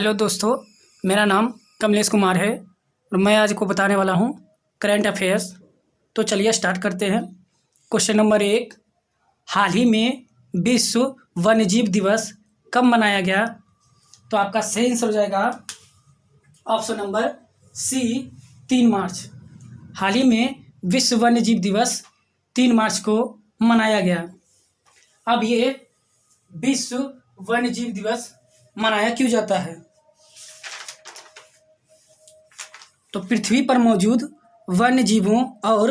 Hello दोस्तों, मेरा नाम कमलेश कुमार है और मैं आज को बताने वाला हूँ करंट अफेयर्स। तो चलिए स्टार्ट करते हैं। क्वेश्चन नंबर 1, हाल ही में विश्व वन्यजीव दिवस कब मनाया गया? तो आपका सही आंसर हो जाएगा ऑप्शन नंबर सी, 3 मार्च। हाल ही में विश्व वन्यजीव दिवस 3 मार्च को मनाया गया। अब ये विश्व वन्यजीव दिवस मनाया क्यों जाता है? तो पृथ्वी पर मौजूद वन्य जीवों और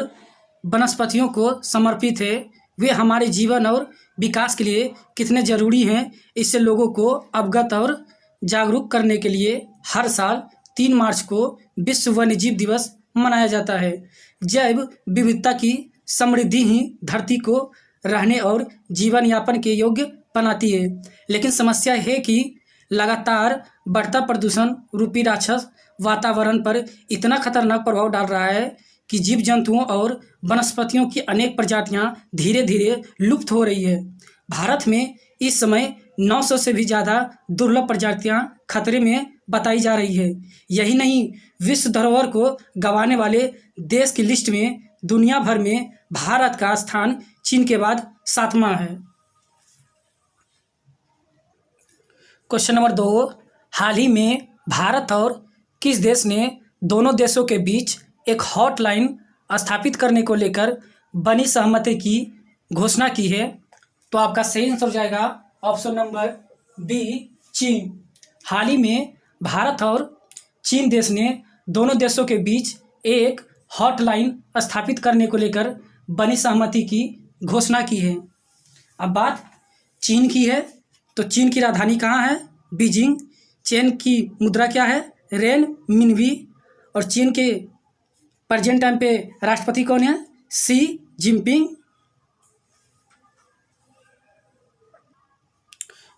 वनस्पतियों को समर्पित है। वे हमारे जीवन और विकास के लिए कितने ज़रूरी हैं, इससे लोगों को अवगत और जागरूक करने के लिए हर साल 3 मार्च को विश्व वन्यजीव दिवस मनाया जाता है। जैव विविधता की समृद्धि ही धरती को रहने और जीवन यापन के योग्य बनाती है। लेकिन समस्या है कि लगातार बढ़ता प्रदूषण रूपी राक्षस वातावरण पर इतना खतरनाक प्रभाव डाल रहा है कि जीव जंतुओं और वनस्पतियों की अनेक प्रजातियां धीरे धीरे लुप्त हो रही है। भारत में इस समय 900 से भी ज़्यादा दुर्लभ प्रजातियां खतरे में बताई जा रही है। यही नहीं, विश्व धरोहर को गंवाने वाले देश की लिस्ट में दुनिया भर में भारत का स्थान चीन के बाद 7वां है। क्वेश्चन नंबर 2, हाल ही में भारत और किस देश ने दोनों देशों के बीच एक हॉटलाइन स्थापित करने को लेकर बनी सहमति की घोषणा की है? तो आपका सही आंसर हो जाएगा ऑप्शन नंबर बी, चीन। हाल ही में भारत और चीन देश ने दोनों देशों के बीच एक हॉटलाइन स्थापित करने को लेकर बनी सहमति की घोषणा की है। अब बात चीन की है, तो चीन की राजधानी कहाँ है? बीजिंग। चीन की मुद्रा क्या है? रेन मिनवी। और चीन के प्रेजेंट टाइम पे राष्ट्रपति कौन है? Xi Jinping.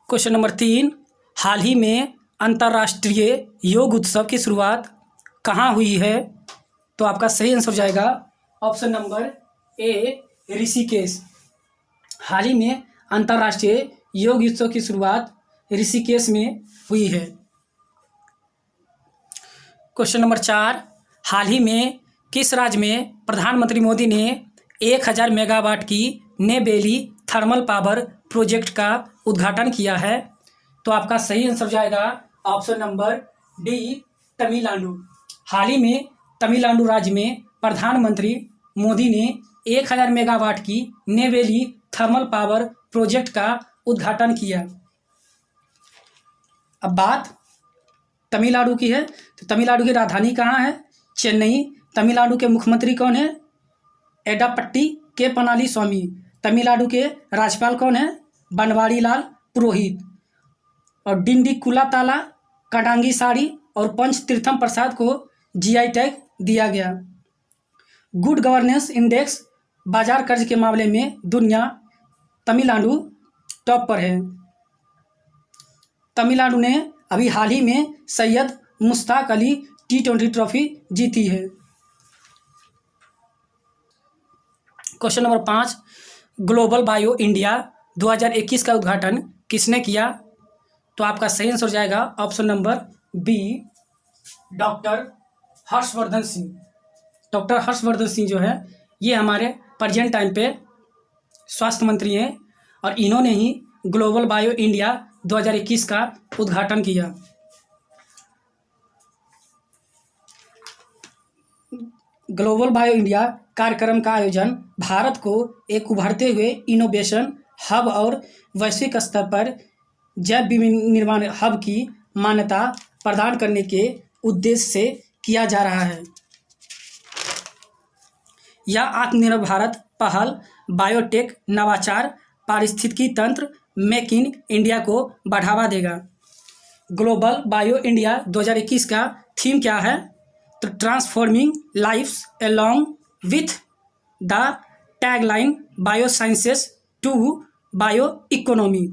क्वेश्चन नंबर 3, हाल ही में अंतर्राष्ट्रीय योग उत्सव की शुरुआत कहाँ हुई है? तो आपका सही आंसर हो जाएगा ऑप्शन नंबर ए, ऋषिकेश। हाल ही में अंतर्राष्ट्रीय योग उत्सव की शुरुआत ऋषिकेश में हुई है। क्वेश्चन नंबर 4, हाल ही में किस राज्य में प्रधानमंत्री मोदी ने 1000 मेगावाट की नेबेली थर्मल पावर प्रोजेक्ट का उद्घाटन किया है? तो आपका सही आंसर हो जाएगा ऑप्शन नंबर डी, तमिलनाडु। हाल ही में तमिलनाडु राज्य में प्रधानमंत्री मोदी ने 1000 मेगावाट की नेबेली थर्मल पावर प्रोजेक्ट का उद्घाटन किया। अब बात तमिलनाडु की है, तो तमिलनाडु की राजधानी कहाँ है? चेन्नई। तमिलनाडु के मुख्यमंत्री कौन है? एडापट्टी के पनाली स्वामी। तमिलनाडु के राज्यपाल कौन है? बनवारी लाल पुरोहित। और डिंडिकुला ताला, कडांगी साड़ी और पंच तीर्थम प्रसाद को जीआई टैग दिया गया। गुड गवर्नेंस इंडेक्स बाजार कर्ज के मामले में दुनिया तमिलनाडु टॉप पर है। तमिलनाडु ने अभी हाल ही में सैयद मुश्ताक अली T20 ट्रॉफी जीती है। Question number 5, global bio India 2021 का उद्घाटन किसने किया? तो आपका सही आंसर हो जाएगा option number B, doctor Harshvardhan Singh. Doctor Harshvardhan Singh जो है ये हमारे प्रेजेंट टाइम पे स्वास्थ्य मंत्री हैं और इन्होंने ही ग्लोबल बायो इंडिया 2021 का उद्घाटन किया। ग्लोबल बायो इंडिया कार्यक्रम का आयोजन भारत को एक उभरते हुए इनोवेशन हब और वैश्विक स्तर पर जैव विनिर्माण हब की मान्यता प्रदान करने के उद्देश्य से किया जा रहा है। यह आत्मनिर्भर भारत पहल, बायोटेक, नवाचार, पारिस्थितिकी तंत्र, मेक इन इंडिया को बढ़ावा देगा। ग्लोबल बायो इंडिया 2021 का थीम क्या है? तो transforming lifes along with the tagline bio sciences to bio economy.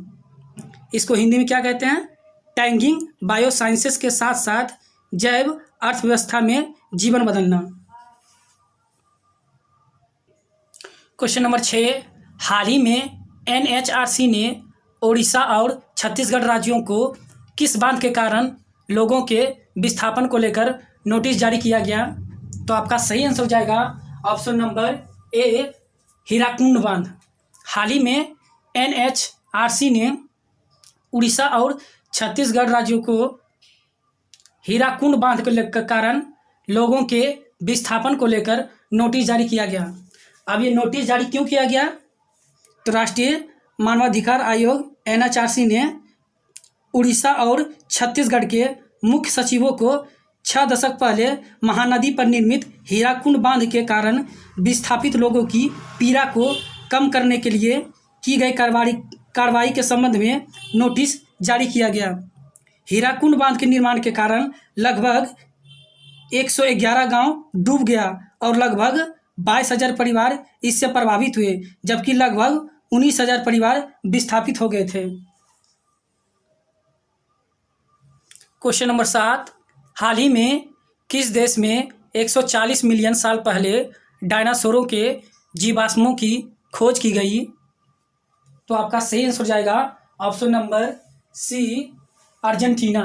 इसको हिंदी में क्या कहते हैं? टैगिंग बायो साइंसेस के साथ साथ जैव अर्थव्यवस्था में जीवन बदलना। क्वेश्चन नंबर 6, हाल ही में NHRC ने ओडिशा और छत्तीसगढ़ राज्यों को किस बांध के कारण लोगों के विस्थापन को लेकर नोटिस जारी किया गया। तो आपका सही आंसर हो जाएगा ऑप्शन नंबर ए, हीराकुंड बांध। हाल ही में NHRC ने उड़ीसा और छत्तीसगढ़ राज्यों को हीराकुंड बांध के कारण लोगों के विस्थापन को लेकर नोटिस जारी किया गया। अब ये नोटिस जारी क्यों किया गया? तो राष्ट्रीय मानवाधिकार आयोग NHRC ने उड़ीसा और छत्तीसगढ़ के मुख्य सचिवों को 6 दशक पहले महानदी पर निर्मित हीराकुंड बांध के कारण विस्थापित लोगों की पीड़ा को कम करने के लिए की गई कार्रवाई के संबंध में नोटिस जारी किया गया। हीराकुंड बांध के निर्माण के कारण लगभग 111 गांव डूब गया और लगभग 22,000 परिवार इससे प्रभावित हुए, जबकि लगभग 19,000 परिवार विस्थापित हो गए थे। क्वेश्चन नंबर 7, हाल ही में किस देश में 140 मिलियन साल पहले डायनासोरों के जीवाश्मों की खोज की गई? तो आपका सही आंसर हो जाएगा ऑप्शन नंबर सी, अर्जेंटीना।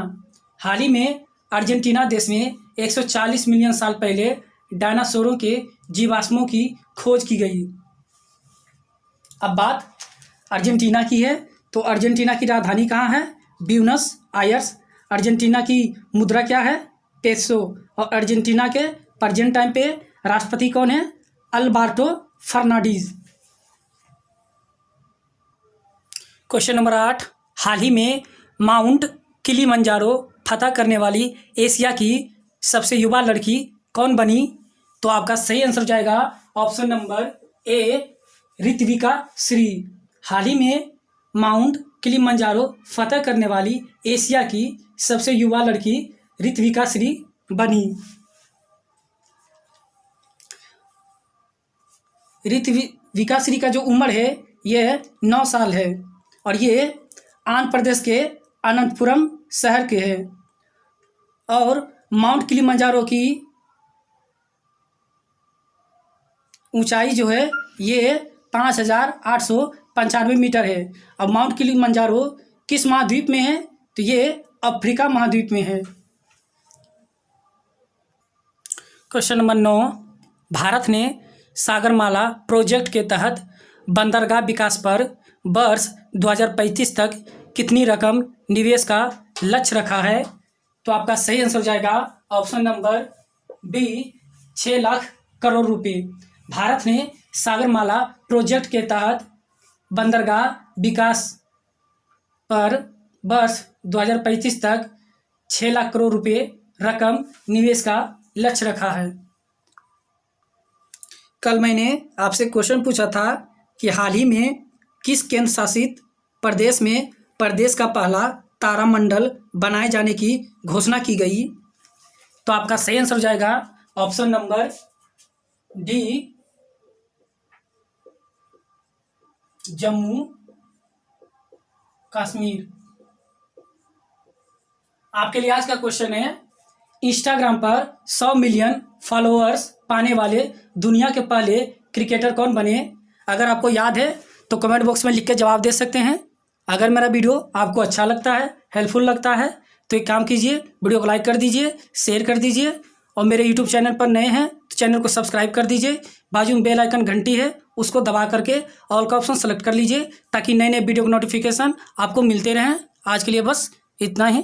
हाल ही में अर्जेंटीना देश में 140 मिलियन साल पहले डायनासोरों के जीवाश्मों की खोज की गई। अब बात अर्जेंटीना की है, तो अर्जेंटीना की राजधानी कहाँ है? Buenos Aires. अर्जेंटीना की मुद्रा क्या है? पेसो। और अर्जेंटीना के प्रेजेंट टाइम पे राष्ट्रपति कौन है? Alberto Fernandez. क्वेश्चन नंबर 8, हाल ही में माउंट किलिमंजारो फतह करने वाली एशिया की सबसे युवा लड़की कौन बनी? तो आपका सही आंसर हो जाएगा option number A, Ritvika Shri. हाल ही में माउंट किलिमंजारो फतह करने वाली एशिया की सबसे युवा लड़की ऋत्विका श्री बनी। ऋत्विका श्री का जो उम्र है यह 9 साल है और ये आंध्र प्रदेश के अनंतपुरम शहर के हैं और माउंट किलिमंजारो की ऊंचाई जो है ये 5,895 मीटर है। अब माउंट किलिमंजारो किस महाद्वीप में है? तो ये अफ्रीका महाद्वीप में है। क्वेश्चन नंबर 9, भारत ने सागरमाला प्रोजेक्ट के तहत बंदरगाह विकास पर वर्ष 2035 तक कितनी रकम निवेश का लक्ष्य रखा है? तो आपका सही आंसर हो जाएगा option number B, 6 lakh crore रुपए। भारत ने सागरमाला प्रोजेक्ट के तहत बंदरगाह विकास पर वर्ष 2035 तक 6 लाख करोड़ रुपए रकम निवेश का लक्ष्य रखा है। कल मैंने आपसे क्वेश्चन पूछा था कि हाल ही में किस केंद्र शासित प्रदेश में प्रदेश का पहला तारामंडल बनाए जाने की घोषणा की गई? तो आपका सही आंसर हो जाएगा option number D, Jammu Kashmir. आपके लिए आज का क्वेश्चन है, इंस्टाग्राम पर 100 मिलियन फॉलोअर्स पाने वाले दुनिया के पहले क्रिकेटर कौन बने? अगर आपको याद है तो कमेंट बॉक्स में लिख के जवाब दे सकते हैं। अगर मेरा वीडियो आपको अच्छा लगता है, हेल्पफुल लगता है, तो एक काम कीजिए, वीडियो को लाइक कर दीजिए, शेयर कर दीजिए और मेरे यूट्यूब चैनल पर नए हैं तो चैनल को सब्सक्राइब कर दीजिए। बाजू में बेल आइकन घंटी है, उसको दबा करके ऑल का ऑप्शन सेलेक्ट कर लीजिए ताकि नए नए वीडियो के नोटिफिकेशन आपको मिलते रहें। आज के लिए बस इतना ही।